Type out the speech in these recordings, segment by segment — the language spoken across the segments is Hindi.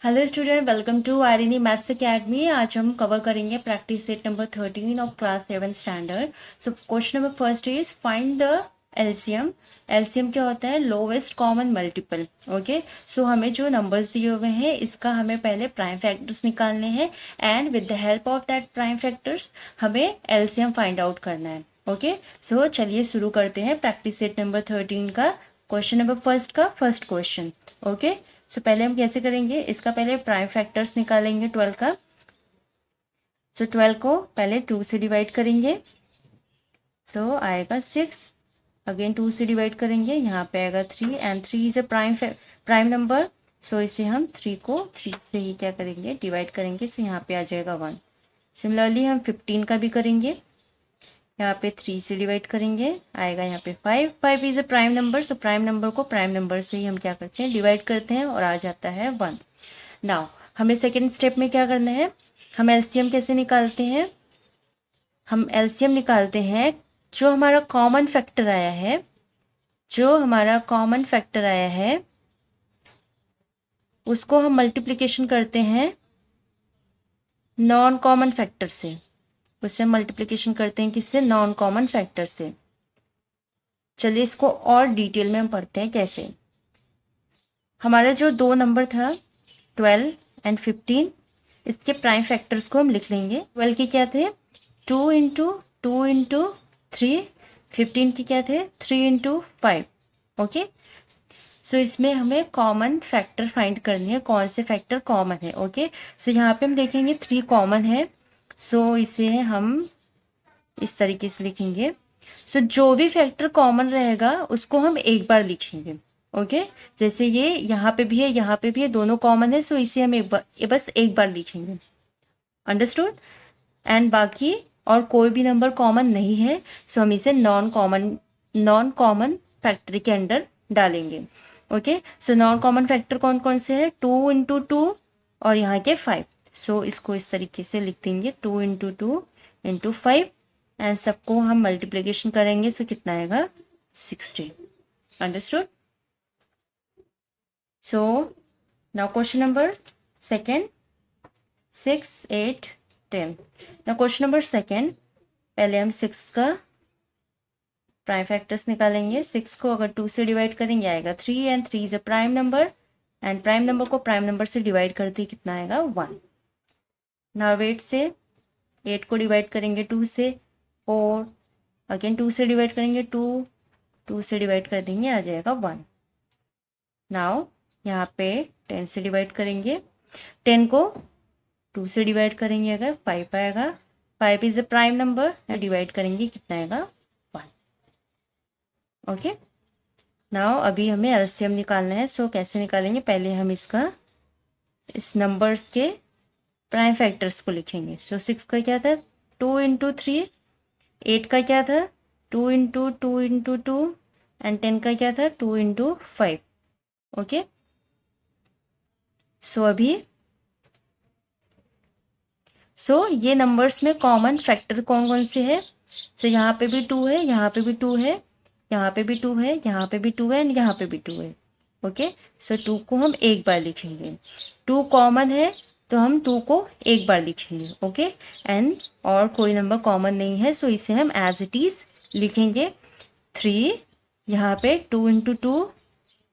Hello student, welcome to RNE maths academy. आज हम कवर करेंगे practice set number 13 of class 7 standard. So question number first is find the LCM. LCM क्या होता है? Lowest common multiple. Okay, so हमें जो नंबर्स दिए हुए हैं इसका हमें पहले प्राइम फैक्टर्स निकालने हैं and with the help of that prime factors हमें एलसीएम फाइंड आउट करना है। ओके, सो चलिए शुरू करते हैं प्रैक्टिस सेट नंबर 13 का क्वेश्चन नंबर फर्स्ट का फर्स्ट क्वेश्चन। ओके, सो पहले हम कैसे करेंगे, इसका पहले प्राइम फैक्टर्स निकालेंगे 12 का। सो 12 को पहले 2 से डिवाइड करेंगे, सो आएगा 6। अगेन 2 से डिवाइड करेंगे, यहाँ पे आएगा 3 and 3 is a prime number. So इसे हम 3 को 3 से ही क्या करेंगे, डिवाइड करेंगे। सो यहाँ पे आ जाएगा 1। सिमिलरली हम 15 का भी करेंगे, यहाँ पे 3 से डिवाइड करेंगे, आएगा यहाँ पे 5। 5 is a prime number, so prime number को प्राइम नंबर से ही हम क्या करते हैं, डिवाइड करते हैं और आ जाता है 1। नाउ हमें सेकेंड स्टेप में क्या करना है, हम एलसीएम कैसे निकालते हैं? हम एलसीएम निकालते हैं जो हमारा कॉमन फैक्टर आया है, जो हमारा कॉमन फैक्टर आया है उसको हम मल्टीप्लिकेशन करते हैं नॉन कॉमन फैक्टर से। उससे हम मल्टीप्लिकेशन करते हैं किससे? नॉन कॉमन फैक्टर से। चलिए इसको और डिटेल में हम पढ़ते हैं कैसे। हमारा जो दो नंबर था 12 एंड 15, इसके प्राइम फैक्टर्स को हम लिख लेंगे। 12 के क्या थे? 2 इंटू 2 इंटू 3। 15 के क्या थे? 3 इंटू 5। ओके, सो इसमें हमें कॉमन फैक्टर फाइंड करनी है, कौन से फैक्टर कॉमन है। ओके, सो यहाँ पे हम देखेंगे 3 कॉमन है, सो इसे हम इस तरीके से लिखेंगे। सो जो भी फैक्टर कॉमन रहेगा उसको हम एक बार लिखेंगे। ओके, जैसे ये यहाँ पे भी है, यहाँ पे भी है, दोनों कॉमन है, सो इसे हम बस एक बार लिखेंगे। अंडरस्टूड? एंड बाकी और कोई भी नंबर कॉमन नहीं है, सो हम इसे नॉन कॉमन फैक्टर के अंदर डालेंगे। Okay, so non common factor कौन कौन से है? 2 इंटू 2 और यहाँ के 5। सो इसको इस तरीके से लिख देंगे, 2 इंटू 2 इंटू 5 एंड सबको हम मल्टीप्लीकेशन करेंगे, सो कितना आएगा? 60। Understood? So now question number second, 6, 8, 10। Now question number second, पहले हम 6 का प्राइम फैक्टर्स निकालेंगे। 6 को अगर 2 से डिवाइड करेंगे आएगा 3 and 3 is a prime number and prime number को प्राइम नंबर से डिवाइड करते ही कितना आएगा? 1। नाउ 8 से 8 को डिवाइड करेंगे 2 से, 4। अगेन 2 से डिवाइड करेंगे 2 से डिवाइड कर देंगे, आ जाएगा 1। नाउ यहाँ पे 10 से डिवाइड करेंगे, 10 को 2 से डिवाइड करेंगे अगर 5 आएगा। 5 is a prime number, divide करेंगे कितना आएगा? 1। ओके, नाउ अभी हमें एलसीएम निकालना है। सो कैसे निकालेंगे, पहले हम इस नंबर्स के प्राइम फैक्टर्स को लिखेंगे। सो 6 का क्या था? 2 इंटू 3। 8 का क्या था? 2 इंटू 2 इंटू 2 एंड 10 का क्या था? 2 इंटू 5। ओके, सो ये नंबर्स में कॉमन फैक्टर कौन कौन से है? सो यहाँ पे भी 2 है, यहाँ पे भी 2 है, यहाँ पे भी 2 है, यहाँ पे भी 2 है एंड यहाँ पे भी 2 है। ओके, सो 2 को हम एक बार लिखेंगे। 2 कॉमन है तो हम 2 को एक बार लिखेंगे। ओके, एंड और कोई नंबर कॉमन नहीं है, सो इसे हम एज इट इज लिखेंगे। 3 यहाँ पे 2 इंटू 2,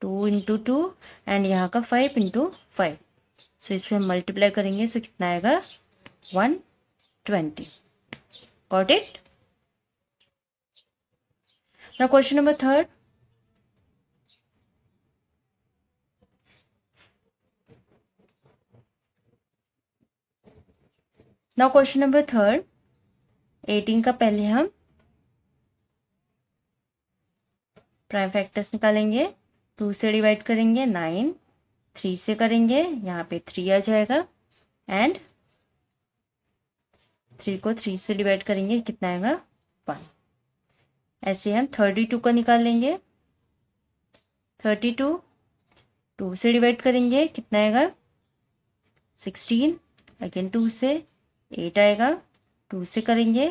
2 इंटू 2 एंड यहाँ का 5 इंटू 5। सो इसको हम मल्टीप्लाई करेंगे, सो कितना आएगा? 120. Got it? Now question number third. Now question number third. 18 का पहले हम प्राइम फैक्टर्स निकालेंगे। 2 से डिवाइड करेंगे 9, 3 से करेंगे, यहाँ पे 3 आ जाएगा एंड 3 को 3 से डिवाइड करेंगे, कितना आएगा? 1। ऐसे हम 32 का निकाल लेंगे। 32 2 से डिवाइड करेंगे, कितना आएगा? 16। अगेन 2 से 8 आएगा, 2 से करेंगे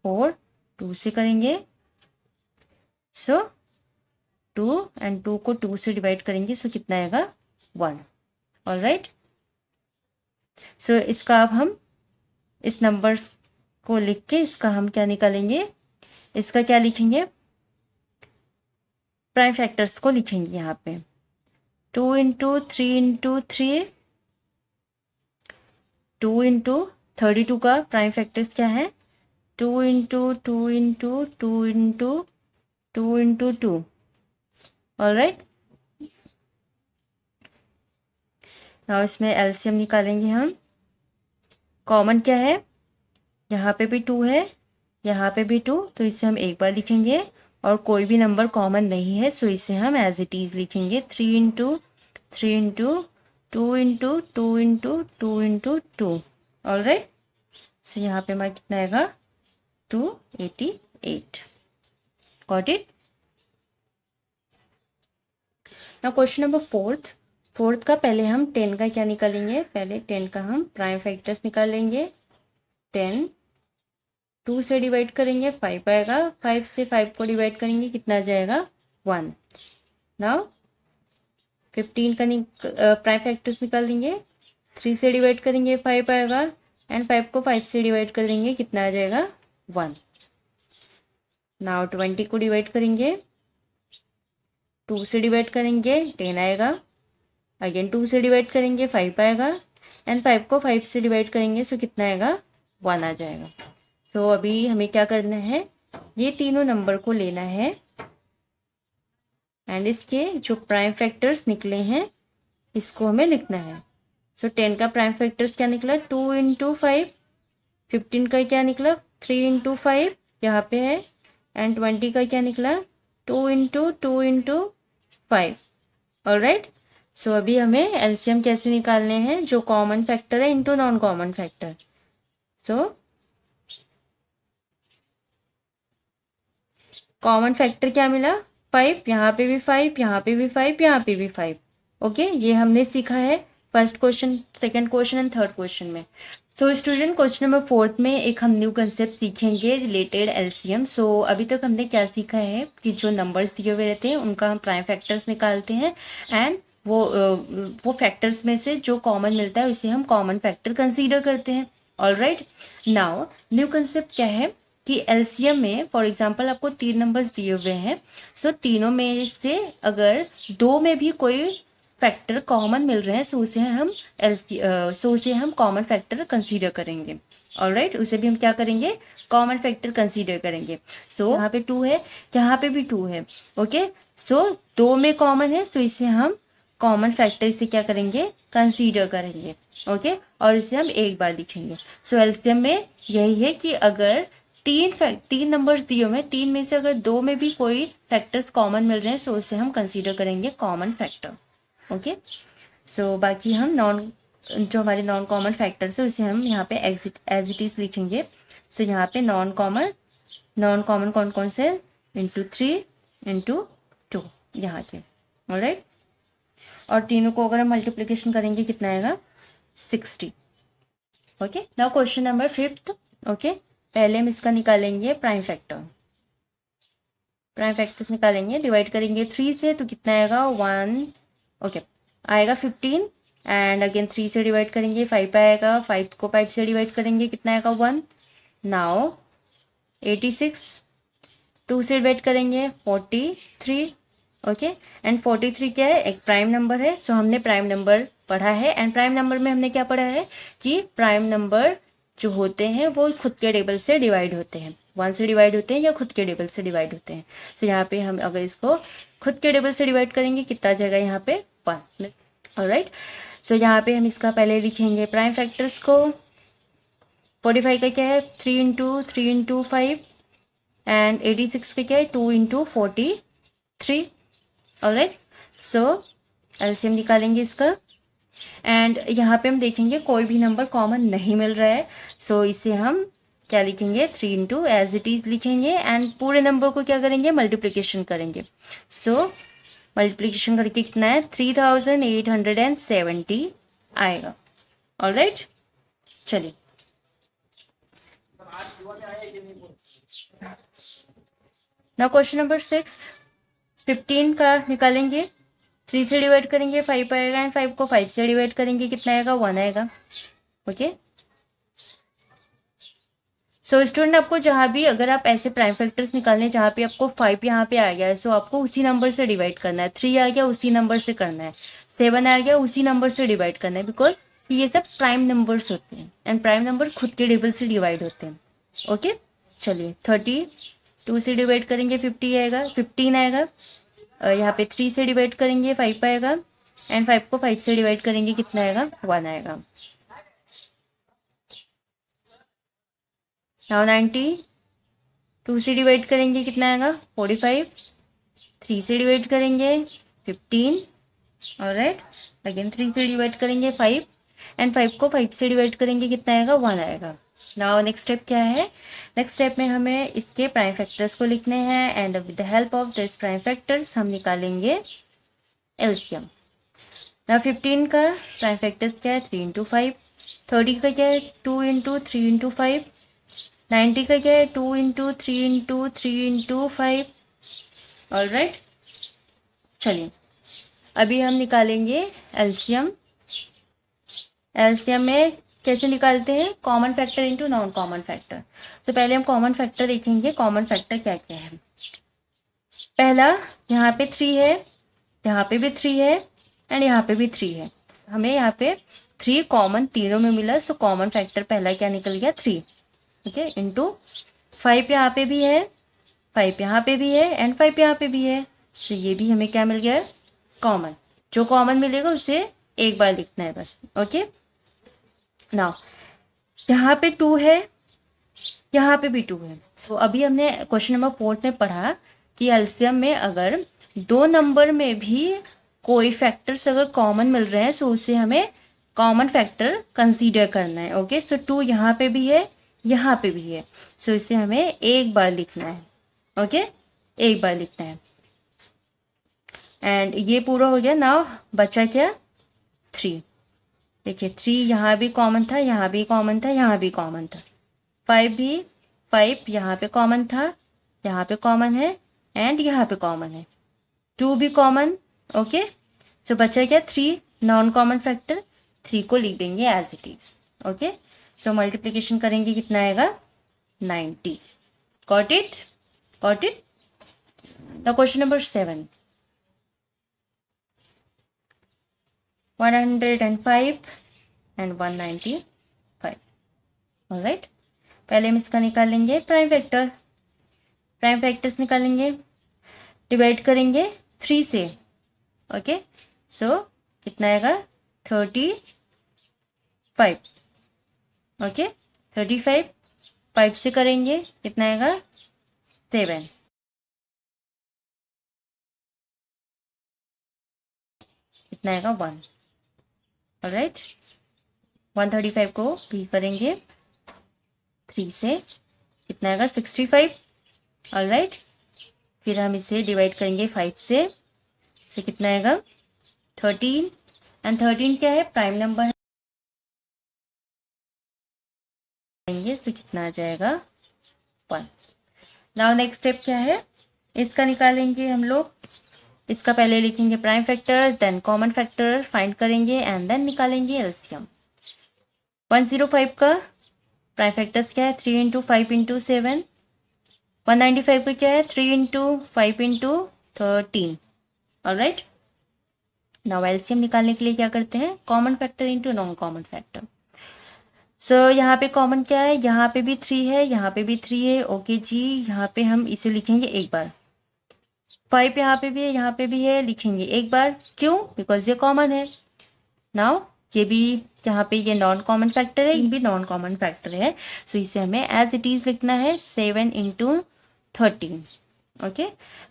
4, 2 से करेंगे, सो 2 एंड 2 को 2 से डिवाइड करेंगे, सो कितना आएगा? 1। ऑलराइट, सो इसका अब हम इस नंबर्स को लिख के इसका हम क्या निकालेंगे, इसका क्या लिखेंगे, प्राइम फैक्टर्स को लिखेंगे यहाँ पे। 2 इंटू 3 इंटू 3, 2 इंटू 32 का प्राइम फैक्टर्स क्या है, 2 into 2 into 2 into 2 into 2। Alright, now इसमें एलसीएम निकालेंगे हम। कॉमन क्या है, यहाँ पे भी 2 है, यहाँ पे भी 2, तो इसे हम एक बार लिखेंगे। और कोई भी नंबर कॉमन नहीं है, सो इसे हम एज इट इज लिखेंगे। 3 into 3 into 2 into 2 into 2 into 2। Alright, so यहाँ पे हमारा कितना आएगा, 288। Got it. Now question number fourth का पहले हम 10 का क्या निकालेंगे, पहले 10 का हम प्राइम फैक्टर्स निकालेंगे। 10 2 से डिवाइड करेंगे 5 आएगा, 5 से 5 को डिवाइड करेंगे कितना आ जाएगा, 1। नाउ 15 का प्राइम फैक्टर्स निकाल देंगे। 3 से डिवाइड करेंगे 5 आएगा, एंड 5 को 5 से डिवाइड कर देंगे कितना आ जाएगा, 1। नाउ 20 को डिवाइड करेंगे, 2 से डिवाइड करेंगे 10 आएगा, अगेन 2 से डिवाइड करेंगे 5 आएगा, एंड 5 को 5 से डिवाइड करेंगे सो कितना आएगा, 1 आ जाएगा। सो अभी हमें क्या करना है, ये तीनों नंबर को लेना है एंड इसके जो प्राइम फैक्टर्स निकले हैं इसको हमें लिखना है। सो 10 का प्राइम फैक्टर्स क्या निकला, 2 इंटू 5। 15 का क्या निकला, 3 इंटू 5 यहाँ पे है, एंड 20 का क्या निकला, 2 इंटू 2 इंटू 5। ऑलराइट, सो अभी हमें एलसीएम कैसे निकालने हैं, जो कॉमन फैक्टर है into non common factor. So common factor क्या मिला, 5, यहाँ पे भी 5, यहाँ पे भी 5, यहाँ पे भी 5। ओके, ये हमने सीखा है first question, second question and third question में। सो स्टूडेंट, क्वेश्चन नंबर 4 में एक हम न्यू कंसेप्ट सीखेंगे रिलेटेड एलसीएम। सो अभी तक हमने क्या सीखा है कि जो नंबर्स दिए हुए रहते हैं उनका हम प्राइम फैक्टर्स निकालते हैं, एंड वो फैक्टर्स में से जो कॉमन मिलता है उसे हम कॉमन फैक्टर कंसीडर करते हैं। ऑलराइट, नाउ न्यू कंसेप्ट क्या है कि एलसीएम में फॉर एग्जांपल आपको 3 नंबर्स दिए हुए हैं, सो तीनों में से अगर 2 में भी कोई फैक्टर कॉमन मिल रहे हैं सो उसे हम कॉमन फैक्टर कंसीडर करेंगे। ऑलराइट, उसे भी हम क्या करेंगे, कॉमन फैक्टर कंसीडर करेंगे। सो यहाँ पे 2 है, यहाँ पे भी 2 है। ओके, सो 2 में कॉमन है सो इसे हम कॉमन फैक्टर इसे क्या करेंगे, कंसीडर करेंगे। ओके, और इसे हम एक बार लिखेंगे। सो एलसीएम में यही है कि अगर 3 नंबर्स दिए हुए हैं, 3 में से अगर 2 में भी कोई फैक्टर्स कॉमन मिल रहे हैं सो उसे हम कंसीडर करेंगे कॉमन फैक्टर। ओके, सो बाकी हम जो हमारे नॉन कॉमन फैक्टर्स है उसे हम यहाँ पे एज इट इज लिखेंगे। सो यहाँ पे नॉन कॉमन कौन कौन से, इंटू 3 इंटू 2 यहाँ के। ऑलराइट, और तीनों को अगर हम मल्टीप्लिकेशन करेंगे कितना आएगा, 60। Okay, now question number 5। Okay, पहले हम इसका निकालेंगे प्राइम फैक्टर्स निकालेंगे, डिवाइड करेंगे 3 से तो कितना आएगा, 1। ओके, आएगा 15, एंड अगेन 3 से डिवाइड करेंगे 5 आएगा, 5 को 5 से डिवाइड करेंगे कितना आएगा, 1। नाउ 86, 2 से डिवाइड करेंगे 43। ओके, एंड 43 क्या है, एक प्राइम नंबर है। सो हमने प्राइम नंबर पढ़ा है, एंड प्राइम नंबर में हमने क्या पढ़ा है कि प्राइम नंबर जो होते हैं वो खुद के टेबल से डिवाइड होते हैं, 1 से डिवाइड होते हैं या खुद के टेबल से डिवाइड होते हैं। सो यहाँ पे हम अगर इसको खुद के टेबल से डिवाइड करेंगे कितना आ जाएगा, यहाँ पे 1। ऑलराइट, सो यहाँ पे हम इसका पहले लिखेंगे प्राइम फैक्टर्स को। 45 का क्या है, 3 इंटू 5, एंड 86 का क्या है, 2 इंटू 43। ऑलराइट, सो एलसीएम निकालेंगे इसका, एंड यहाँ पे हम देखेंगे कोई भी नंबर कॉमन नहीं मिल रहा है। सो इसे हम क्या लिखेंगे, 3 इंटू एज इट इज लिखेंगे, एंड पूरे नंबर को क्या करेंगे, मल्टीप्लिकेशन करेंगे। सो मल्टीप्लिकेशन करके कितना है, 3870 आएगा। ऑलराइट, चलिए नाउ क्वेश्चन नंबर 6। 15 का निकालेंगे, 3 से डिवाइड करेंगे 5 आएगा, एंड 5 को 5 से डिवाइड करेंगे कितना आएगा, 1 आएगा। ओके। सो स्टूडेंट, आपको जहाँ भी अगर आप ऐसे प्राइम फैक्टर्स निकालने जहाँ पे आपको 5 यहाँ पे आ गया है, सो आपको उसी नंबर से डिवाइड करना है। 3 आ गया उसी नंबर से करना है, 7 आ गया उसी नंबर से डिवाइड करना है, बिकॉज ये सब प्राइम नंबर्स होते हैं एंड प्राइम नंबर खुद के टेबल से डिवाइड होते हैं। ओके, चलिए 32 से डिवाइड करेंगे 50 आएगा, 15 आएगा। यहाँ पे 3 से डिवाइड करेंगे 5 आएगा, एंड 5 को 5 से डिवाइड करेंगे कितना आएगा, 1 आएगा। नाउ 90 2 से डिवाइड करेंगे कितना आएगा, 45। 3 से डिवाइड करेंगे 15, ऑलराइट। अगेन 3 से डिवाइड करेंगे 5, एंड 5 को 5 से डिवाइड करेंगे कितना आएगा, 1 आएगा। नाउ नेक्स्ट स्टेप क्या है, नेक्स्ट स्टेप में हमें इसके प्राइम फैक्टर्स को लिखने हैं, and with the help of this prime factors हम निकालेंगे एलसीएम। नाउ 15 का प्राइम फैक्टर्स क्या है, 3 इंटू 5। 30 का क्या है, 2 इंटू 3 इंटू 5। 90 का क्या है, 2 इंटू 3 इंटू 3 इंटू 5, ऑलराइट। चलिए अभी हम निकालेंगे एलसीएम। एलसीएम में कैसे निकालते हैं, common factor into non common factor. तो पहले हम कॉमन फैक्टर देखेंगे, कॉमन फैक्टर क्या क्या है। पहला, यहाँ पे 3 है, यहाँ पे भी 3 है, एंड यहाँ पे भी 3 है। हमें यहाँ पे 3 कॉमन तीनों में मिला, सो कॉमन फैक्टर पहला क्या निकल गया, 3। ओके, इंटू 5 यहाँ पे भी है, 5 यहाँ पे भी है, एंड 5 यहाँ पे भी है, सो ये भी हमें क्या मिल गया, कॉमन। जो कॉमन मिलेगा उसे एक बार लिखना है बस। ओके, नाउ यहाँ पे 2 है, यहाँ पे भी 2 है। तो अभी हमने क्वेश्चन नंबर 4 में पढ़ा कि एलसीएम में अगर दो नंबर में भी कोई फैक्टर्स अगर कॉमन मिल रहे हैं, सो उसे हमें कॉमन फैक्टर कंसीडर करना है। ओके, सो 2 यहाँ पे भी है, यहाँ पे भी है, सो इसे हमें एक बार लिखना है। ओके, एक बार लिखना है, एंड ये पूरा हो गया। नाउ बचा क्या, 3। देखिए 3 यहाँ भी कॉमन था, यहाँ भी कॉमन था, यहाँ भी कॉमन था। 5 भी, 5 यहाँ पे कॉमन था, यहाँ पे कॉमन है, एंड यहाँ पे कॉमन है। 2 भी कॉमन। ओके, सो बचा क्या, 3 नॉन कॉमन फैक्टर। 3 को लिख देंगे as it is. Okay, so multiplication करेंगे कितना आएगा, 90। Got it, got it. The question number 7, 105 and 195। Alright, पहले हम इसका निकालेंगे प्राइम फैक्टर। प्राइम फैक्टर्स निकालेंगे, डिवाइड करेंगे 3 से। ओके, सो कितना आएगा, 35। ओके, 35 5 से करेंगे कितना आएगा, 7। कितना आएगा, 1। ऑलराइट, 135 को भी करेंगे 3 से, कितना आएगा, 65। ऑलराइट, फिर हम इसे डिवाइड करेंगे 5 से, सो कितना आएगा, 13। एंड 13 क्या है, प्राइम नंबर है, सो कितना आ जाएगा, 1। नाउ नेक्स्ट स्टेप क्या है, इसका निकालेंगे हम लोग। इसका पहले लिखेंगे prime factors, then common factor find करेंगे, एंड देन निकालेंगे एलसीएम। 105 का प्राइम फैक्टर्स क्या है, 3 इंटू 5 इंटू 7। 195 का क्या है, 3 into 5 into 13। Alright, now LCM निकालने के लिए क्या करते हैं, common factor into non common factor. So यहाँ पे कॉमन क्या है, यहाँ पे भी 3 है, यहाँ पे भी 3 है। ओके जी, यहाँ पे हम इसे लिखेंगे एक बार। 5 यहाँ पे भी है, यहाँ पे भी है, लिखेंगे एक बार। क्यों, बिकॉज ये कॉमन है। नाउ ये भी, यहाँ पे ये नॉन कॉमन फैक्टर है, ये भी नॉन कॉमन फैक्टर है, सो इसे हमें एज इट इज लिखना है, 7 इंटू 13। ओके,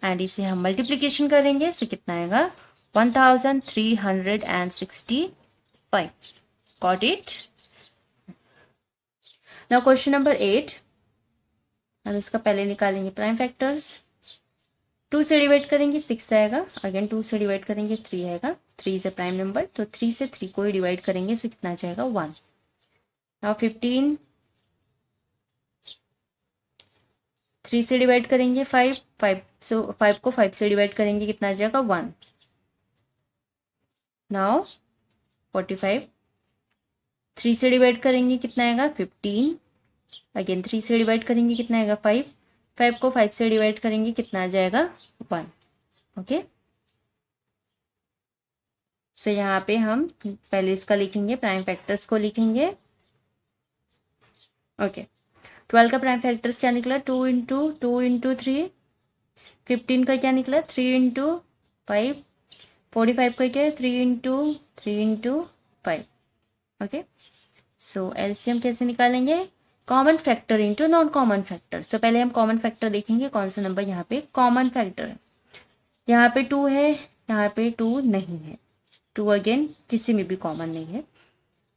एंड इसे हम मल्टीप्लीकेशन करेंगे, सो कितना आएगा, 1365। Got it. Now question number 8, हम इसका पहले निकालेंगे प्राइम फैक्टर्स। 2 से डिवाइड करेंगे 6 आएगा, अगेन 2 से डिवाइड करेंगे 3 आएगा। 3 इज अ प्राइम नंबर, तो 3 से 3 को ही डिवाइड करेंगे, सो कितना जाएगा, 1। नाउ 15, 3 से डिवाइड करेंगे 5, 5 को 5 से डिवाइड करेंगे, कितना जाएगा, 1। नाउ 45, 3 से डिवाइड करेंगे कितना आएगा 15, अगेन 3 से डिवाइड करेंगे कितना आएगा 5, 5 को 5 से डिवाइड करेंगे कितना आ जाएगा 1। ओके, सो यहाँ पे हम पहले इसका लिखेंगे, प्राइम फैक्टर्स को लिखेंगे। ओके, 12 का प्राइम फैक्टर्स क्या निकला 2 इंटू 3, 15 का क्या निकला 3 इंटू 5, 45 का क्या है 3 इंटू 5। ओके, सो एलसीएम कैसे निकालेंगे, common factor into non common factor. So पहले हम कॉमन फैक्टर देखेंगे, कौन सा नंबर यहाँ पे कॉमन फैक्टर है। यहाँ पे 2 है, यहाँ पे 2 नहीं है, 2 अगेन किसी में भी कॉमन नहीं है।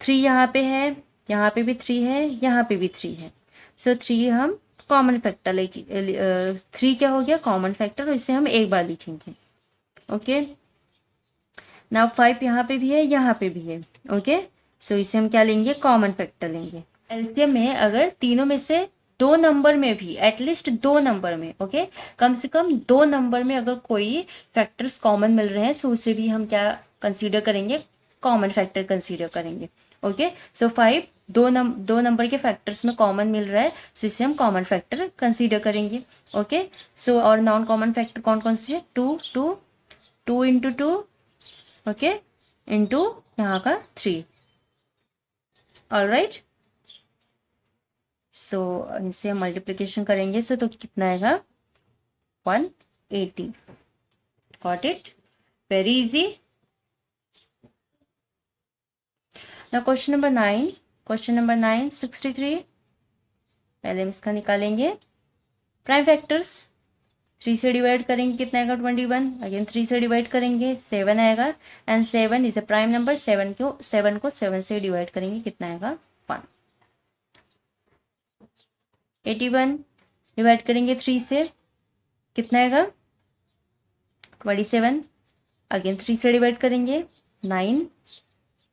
3 यहाँ पे है, यहाँ पे भी 3 है, यहाँ पे भी 3 है। सो 3 हम कॉमन फैक्टर लेके 3 क्या हो गया कॉमन फैक्टर, और इसे हम एक बार लिखेंगे। ओके, नाउ 5 यहाँ पे भी है, यहाँ पे भी है। ओके, सो इसे हम क्या लेंगे कॉमन फैक्टर लेंगे। एलसीएम में अगर तीनों में से 2 नंबर में भी, एटलीस्ट 2 नंबर में, ओके, कम से कम 2 नंबर में अगर कोई फैक्टर्स कॉमन मिल रहे हैं, सो उसे भी हम क्या कंसीडर करेंगे, कॉमन फैक्टर कंसीडर करेंगे। ओके, सो 5 दो नंबर के फैक्टर्स में कॉमन मिल रहा है, सो इसे हम कॉमन फैक्टर कंसीडर करेंगे। ओके, सो और नॉन कॉमन फैक्टर कौन कौन से है, 2 इंटू 2, ओके, इंटू यहाँ का 3। ऑलराइट, सो इसे हम मल्टीप्लिकेशन करेंगे, सो तो कितना आएगा 180। Got it, very easy. Now question number 9, 63। पहले हम इसका निकालेंगे प्राइम फैक्टर्स। 3 से डिवाइड करेंगे कितना आएगा 21, अगेन 3 से डिवाइड करेंगे 7 आएगा, and 7 is a prime number. 7 को 7 से डिवाइड करेंगे कितना आएगा 1। 81 डिवाइड करेंगे 3 से कितना आएगा 27, अगेन 3 से डिवाइड करेंगे 9,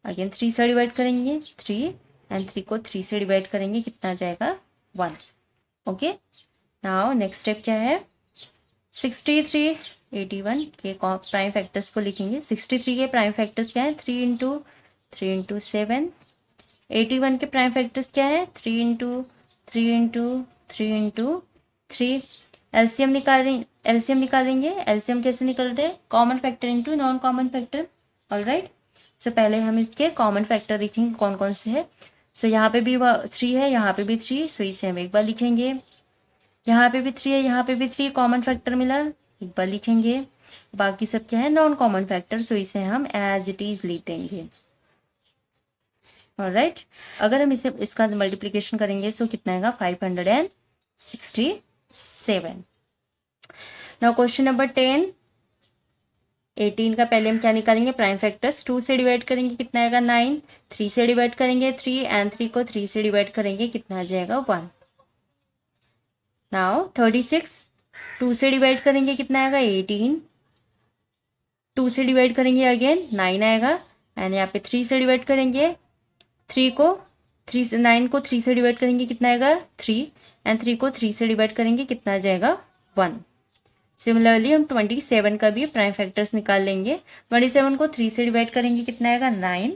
अगेन 3 से डिवाइड करेंगे 3, एंड 3 को 3 से डिवाइड करेंगे कितना आ जाएगा 1। ओके, नाउ नेक्स्ट स्टेप क्या है 63, 81 के प्राइम फैक्टर्स को लिखेंगे। 63 के प्राइम फैक्टर्स क्या है 3 इंटू 7। 81 के प्राइम फैक्टर्स क्या है 3 इंटू 3। एलसीएम निकालेंगे। एलसीएम कैसे निकलते हैं, common factor into non common factor. Alright, so पहले हम इसके कॉमन फैक्टर देखेंगे कौन कौन से है। सो यहाँ पे भी 3 है, यहाँ पे भी 3, सो इसे हम एक बार लिखेंगे। यहाँ पे भी 3 है, यहाँ पे भी 3, कॉमन फैक्टर मिला, एक बार लिखेंगे। बाकी सब क्या है नॉन कॉमन फैक्टर, सो इसे हम एज इट इज लिख देंगे। ऑलराइट, अगर हम इसे इसका मल्टीप्लिकेशन करेंगे सो कितना आएगा 567। नाउ क्वेश्चन नंबर 10, 18 का पहले हम क्या निकालेंगे प्राइम फैक्टर्स। 2 से डिवाइड करेंगे कितना आएगा 9, 3 से डिवाइड करेंगे 3, एंड 3 को 3 से डिवाइड करेंगे कितना आ जाएगा 1। नाउ 36, 2 से डिवाइड करेंगे कितना आएगा 18, 2 से डिवाइड करेंगे अगेन 9 आएगा, एंड यहाँ पे 3 से डिवाइड करेंगे 9 को 3 से डिवाइड करेंगे कितना आएगा 3, एंड 3 को 3 से डिवाइड करेंगे कितना आ जाएगा 1। सिमिलरली हम 27 का भी प्राइम फैक्टर्स निकाल लेंगे। 27 को 3 से डिवाइड करेंगे कितना आएगा 9,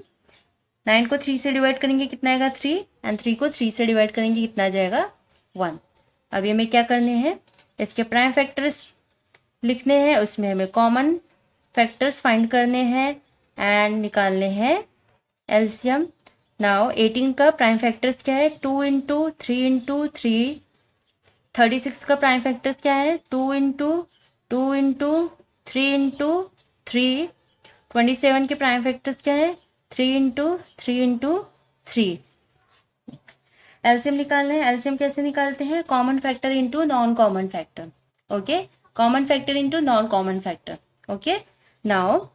9 को 3 से डिवाइड करेंगे कितना आएगा 3, एंड 3 को 3 से डिवाइड करेंगे कितना आ जाएगा 1। अभी हमें क्या करने हैं, इसके प्राइम फैक्टर्स लिखने हैं, उसमें हमें कॉमन फैक्टर्स फाइंड करने हैं एंड निकालने हैं एलसीएम। नाउ 18 का प्राइम फैक्टर्स क्या है 2 इंटू 3। 36 का प्राइम फैक्टर्स क्या है 2 इंटू 3। 27 के प्राइम फैक्टर्स क्या है 3 इंटू 3। एलसीएम निकालना है। एलसीएम कैसे निकालते हैं, common factor into non common factor. Okay, common factor into non common factor. Okay, now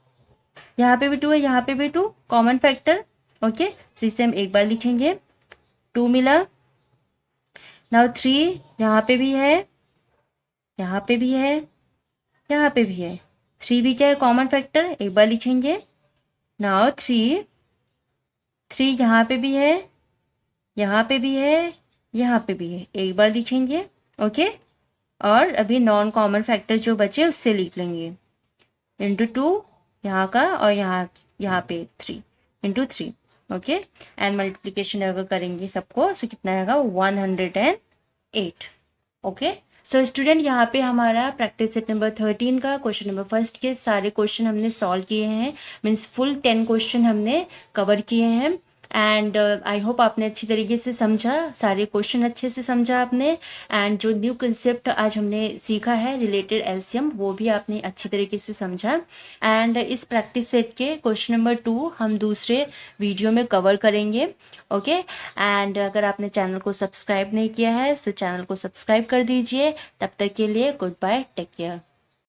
यहाँ पे भी 2 है, यहाँ पे भी 2, कॉमन फैक्टर। ओके, सो इसे हम एक बार लिखेंगे, 2 मिला। नाउ 3 यहाँ पे भी है, यहाँ पे भी है, यहाँ पे भी है, 3 भी क्या है कॉमन फैक्टर, एक बार लिखेंगे। नाउ 3 यहाँ पे भी है, यहाँ पे भी है, यहाँ पे भी है, एक बार लिखेंगे। ओके, और अभी नॉन कॉमन फैक्टर जो बचे उससे लिख लेंगे, इंटू 2 यहाँ का, और यहाँ पे 3 इंटू 3। ओके, एंड मल्टीप्लीकेशन अगर करेंगे सबको तो कितना आएगा 108। ओके, सो स्टूडेंट यहाँ पे हमारा प्रैक्टिस सेट नंबर 13 का क्वेश्चन नंबर फर्स्ट के सारे क्वेश्चन हमने सॉल्व किए हैं, मीन्स फुल 10 क्वेश्चन हमने कवर किए हैं। एंड आई होप आपने अच्छी तरीके से समझा, सारे क्वेश्चन अच्छे से समझा आपने। एंड जो न्यू कंसेप्ट आज हमने सीखा है रिलेटेड एलसीएम, वो भी आपने अच्छी तरीके से समझा। एंड इस प्रैक्टिस सेट के क्वेश्चन नंबर 2 हम दूसरे वीडियो में कवर करेंगे। ओके, एंड अगर आपने चैनल को सब्सक्राइब नहीं किया है तो चैनल को सब्सक्राइब कर दीजिए। तब तक के लिए गुड बाय, टेक केयर।